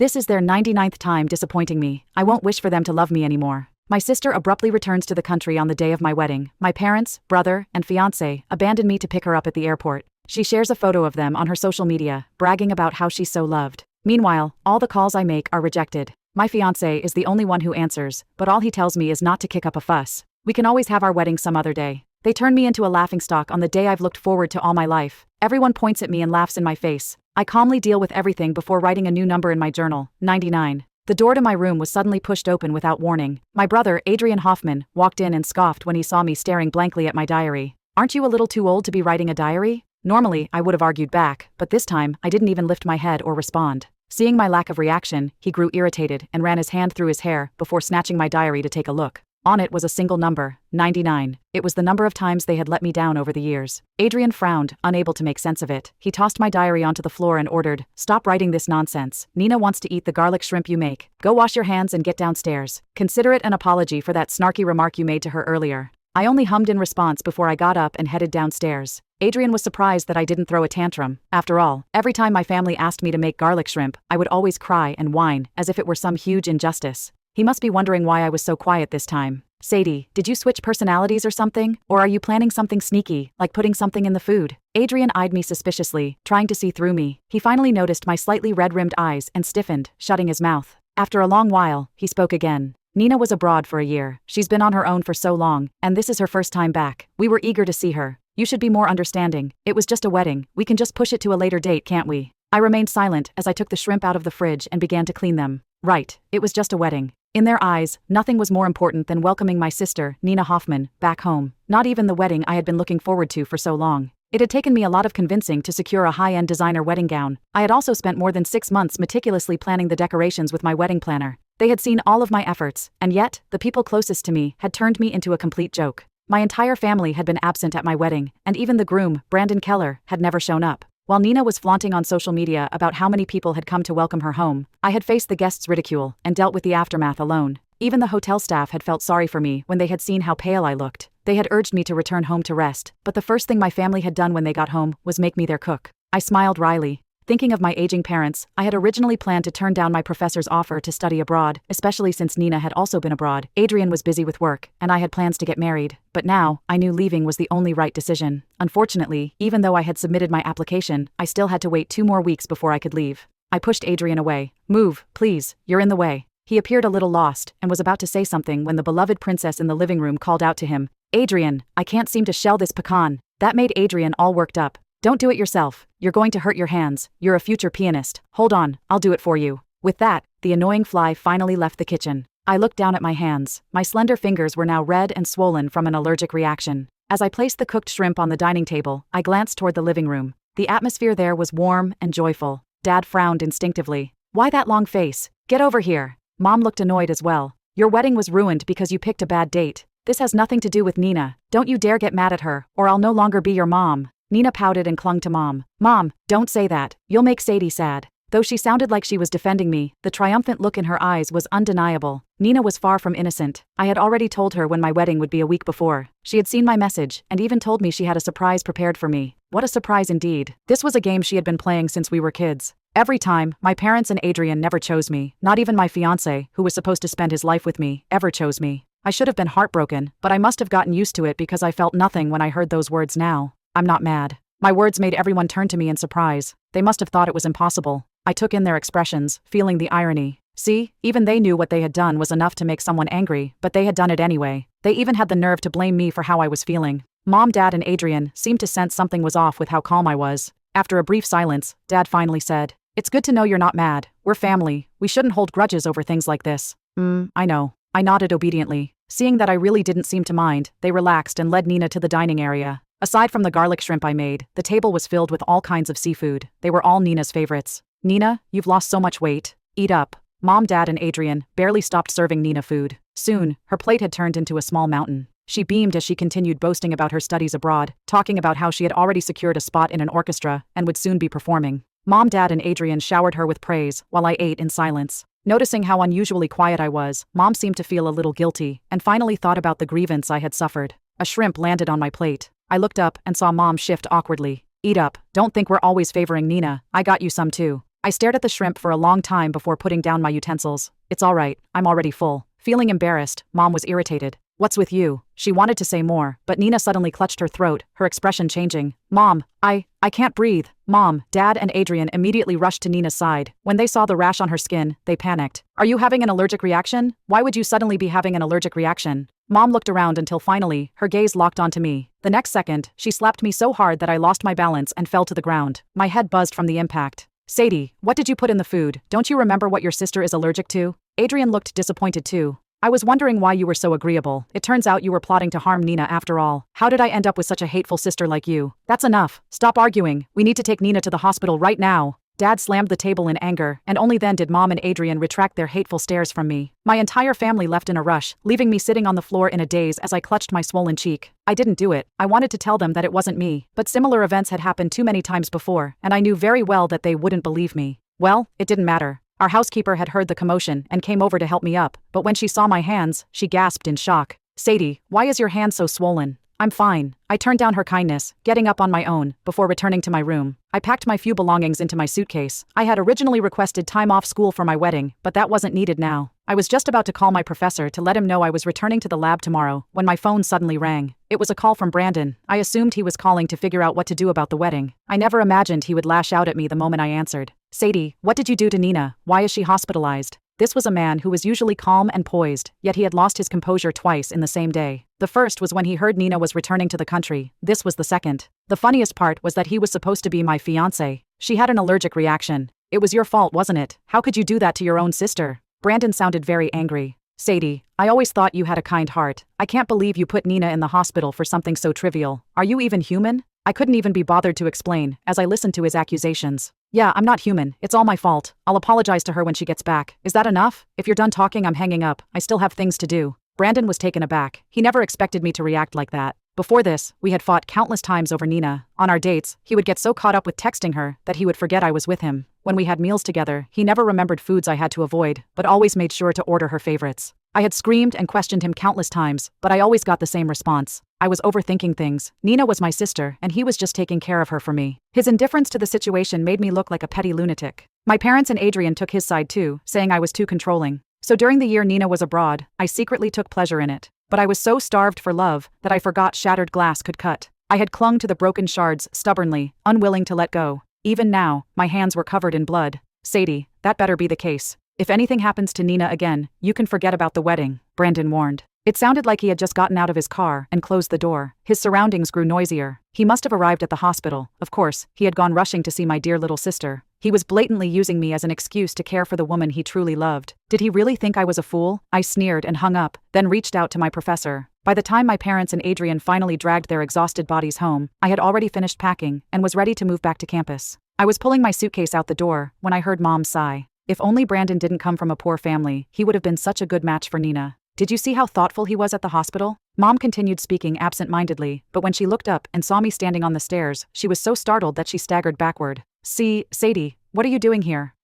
This is their 99th time disappointing me. I won't wish for them to love me anymore. My sister abruptly returns to the country on the day of my wedding. My parents, brother, and fiancé abandoned me to pick her up at the airport. She shares a photo of them on her social media, bragging about how she's so loved. Meanwhile, all the calls I make are rejected. My fiancé is the only one who answers, but all he tells me is not to kick up a fuss. We can always have our wedding some other day. They turn me into a laughingstock on the day I've looked forward to all my life. Everyone points at me and laughs in my face. I calmly deal with everything before writing a new number in my journal, 99. The door to my room was suddenly pushed open without warning. My brother, Adrian Hoffman, walked in and scoffed when he saw me staring blankly at my diary. "Aren't you a little too old to be writing a diary?" Normally, I would have argued back, but this time, I didn't even lift my head or respond. Seeing my lack of reaction, he grew irritated and ran his hand through his hair before snatching my diary to take a look. On it was a single number, 99. It was the number of times they had let me down over the years. Adrian frowned, unable to make sense of it. He tossed my diary onto the floor and ordered, "Stop writing this nonsense. Nina wants to eat the garlic shrimp you make. Go wash your hands and get downstairs. Consider it an apology for that snarky remark you made to her earlier." I only hummed in response before I got up and headed downstairs. Adrian was surprised that I didn't throw a tantrum. After all, every time my family asked me to make garlic shrimp, I would always cry and whine, as if it were some huge injustice. He must be wondering why I was so quiet this time. "Sadie, did you switch personalities or something? Or are you planning something sneaky, like putting something in the food?" Adrian eyed me suspiciously, trying to see through me. He finally noticed my slightly red-rimmed eyes and stiffened, shutting his mouth. After a long while, he spoke again. "Nina was abroad for a year. She's been on her own for so long, and this is her first time back. We were eager to see her. You should be more understanding. It was just a wedding. We can just push it to a later date, can't we?" I remained silent as I took the shrimp out of the fridge and began to clean them. Right, it was just a wedding. In their eyes, nothing was more important than welcoming my sister, Nina Hoffman, back home. Not even the wedding I had been looking forward to for so long. It had taken me a lot of convincing to secure a high-end designer wedding gown. I had also spent more than 6 months meticulously planning the decorations with my wedding planner. They had seen all of my efforts, and yet, the people closest to me had turned me into a complete joke. My entire family had been absent at my wedding, and even the groom, Brandon Keller, had never shown up. While Nina was flaunting on social media about how many people had come to welcome her home, I had faced the guests' ridicule and dealt with the aftermath alone. Even the hotel staff had felt sorry for me when they had seen how pale I looked. They had urged me to return home to rest, but the first thing my family had done when they got home was make me their cook. I smiled wryly. Thinking of my aging parents, I had originally planned to turn down my professor's offer to study abroad, especially since Nina had also been abroad. Adrian was busy with work, and I had plans to get married. But now, I knew leaving was the only right decision. Unfortunately, even though I had submitted my application, I still had to wait 2 more weeks before I could leave. I pushed Adrian away. "Move, please, you're in the way." He appeared a little lost and was about to say something when the beloved princess in the living room called out to him, "Adrian, I can't seem to shell this pecan." That made Adrian all worked up. "Don't do it yourself. You're going to hurt your hands. You're a future pianist. Hold on, I'll do it for you." With that, the annoying fly finally left the kitchen. I looked down at my hands. My slender fingers were now red and swollen from an allergic reaction. As I placed the cooked shrimp on the dining table, I glanced toward the living room. The atmosphere there was warm and joyful. Dad frowned instinctively. "Why that long face? Get over here." Mom looked annoyed as well. "Your wedding was ruined because you picked a bad date. This has nothing to do with Nina. Don't you dare get mad at her, or I'll no longer be your mom." Nina pouted and clung to Mom. "Mom, don't say that. You'll make Sadie sad." Though she sounded like she was defending me, the triumphant look in her eyes was undeniable. Nina was far from innocent. I had already told her when my wedding would be a week before. She had seen my message, and even told me she had a surprise prepared for me. What a surprise indeed. This was a game she had been playing since we were kids. Every time, my parents and Adrian never chose me. Not even my fiancé, who was supposed to spend his life with me, ever chose me. I should have been heartbroken, but I must have gotten used to it because I felt nothing when I heard those words now. I'm not mad. My words made everyone turn to me in surprise. They must have thought it was impossible. I took in their expressions, feeling the irony. See, even they knew what they had done was enough to make someone angry, but they had done it anyway. They even had the nerve to blame me for how I was feeling. Mom, Dad, and Adrian seemed to sense something was off with how calm I was. After a brief silence, Dad finally said, "It's good to know you're not mad. We're family. We shouldn't hold grudges over things like this." I know. I nodded obediently. Seeing that I really didn't seem to mind, they relaxed and led Nina to the dining area. Aside from the garlic shrimp I made, the table was filled with all kinds of seafood. They were all Nina's favorites. "Nina, you've lost so much weight. Eat up." Mom, Dad, and Adrian barely stopped serving Nina food. Soon, her plate had turned into a small mountain. She beamed as she continued boasting about her studies abroad, talking about how she had already secured a spot in an orchestra and would soon be performing. Mom, Dad, and Adrian showered her with praise while I ate in silence. Noticing how unusually quiet I was, Mom seemed to feel a little guilty and finally thought about the grievance I had suffered. A shrimp landed on my plate. I looked up and saw Mom shift awkwardly. "Eat up. Don't think we're always favoring Nina. I got you some too." I stared at the shrimp for a long time before putting down my utensils. It's all right, I'm already full. Feeling embarrassed, Mom was irritated. What's with you? She wanted to say more, but Nina suddenly clutched her throat, her expression changing. Mom, I can't breathe. Mom, Dad and Adrian immediately rushed to Nina's side. When they saw the rash on her skin, they panicked. Are you having an allergic reaction? Why would you suddenly be having an allergic reaction? Mom looked around until finally, her gaze locked onto me. The next second, she slapped me so hard that I lost my balance and fell to the ground. My head buzzed from the impact. Sadie, what did you put in the food? Don't you remember what your sister is allergic to? Adrian looked disappointed too. I was wondering why you were so agreeable. It turns out you were plotting to harm Nina after all. How did I end up with such a hateful sister like you? That's enough. Stop arguing. We need to take Nina to the hospital right now. Dad slammed the table in anger, and only then did Mom and Adrian retract their hateful stares from me. My entire family left in a rush, leaving me sitting on the floor in a daze as I clutched my swollen cheek. I didn't do it. I wanted to tell them that it wasn't me, but similar events had happened too many times before, and I knew very well that they wouldn't believe me. Well, it didn't matter. Our housekeeper had heard the commotion and came over to help me up, but when she saw my hands, she gasped in shock. Sadie, why is your hand so swollen? I'm fine. I turned down her kindness, getting up on my own, before returning to my room. I packed my few belongings into my suitcase. I had originally requested time off school for my wedding, but that wasn't needed now. I was just about to call my professor to let him know I was returning to the lab tomorrow, when my phone suddenly rang. It was a call from Brandon. I assumed he was calling to figure out what to do about the wedding. I never imagined he would lash out at me the moment I answered. Sadie, what did you do to Nina? Why is she hospitalized? This was a man who was usually calm and poised, yet he had lost his composure twice in the same day. The first was when he heard Nina was returning to the country. This was the second. The funniest part was that he was supposed to be my fiancé. She had an allergic reaction. It was your fault, wasn't it? How could you do that to your own sister? Brandon sounded very angry. Sadie, I always thought you had a kind heart. I can't believe you put Nina in the hospital for something so trivial. Are you even human? I couldn't even be bothered to explain, as I listened to his accusations. Yeah, I'm not human. It's all my fault. I'll apologize to her when she gets back. Is that enough? If you're done talking, I'm hanging up. I still have things to do. Brandon was taken aback. He never expected me to react like that. Before this, we had fought countless times over Nina. On our dates, he would get so caught up with texting her that he would forget I was with him. When we had meals together, he never remembered foods I had to avoid, but always made sure to order her favorites. I had screamed and questioned him countless times, but I always got the same response. I was overthinking things. Nina was my sister, and he was just taking care of her for me. His indifference to the situation made me look like a petty lunatic. My parents and Adrian took his side too, saying I was too controlling. So during the year Nina was abroad, I secretly took pleasure in it. But I was so starved for love that I forgot shattered glass could cut. I had clung to the broken shards stubbornly, unwilling to let go. Even now, my hands were covered in blood. Sadie, that better be the case. If anything happens to Nina again, you can forget about the wedding, Brandon warned. It sounded like he had just gotten out of his car and closed the door. His surroundings grew noisier. He must have arrived at the hospital. Of course, he had gone rushing to see my dear little sister. He was blatantly using me as an excuse to care for the woman he truly loved. Did he really think I was a fool? I sneered and hung up, then reached out to my professor. By the time my parents and Adrian finally dragged their exhausted bodies home, I had already finished packing and was ready to move back to campus. I was pulling my suitcase out the door when I heard Mom sigh. If only Brandon didn't come from a poor family, he would have been such a good match for Nina. Did you see how thoughtful he was at the hospital? Mom continued speaking absent-mindedly, but when she looked up and saw me standing on the stairs, she was so startled that she staggered backward. See, Sadie, what are you doing here?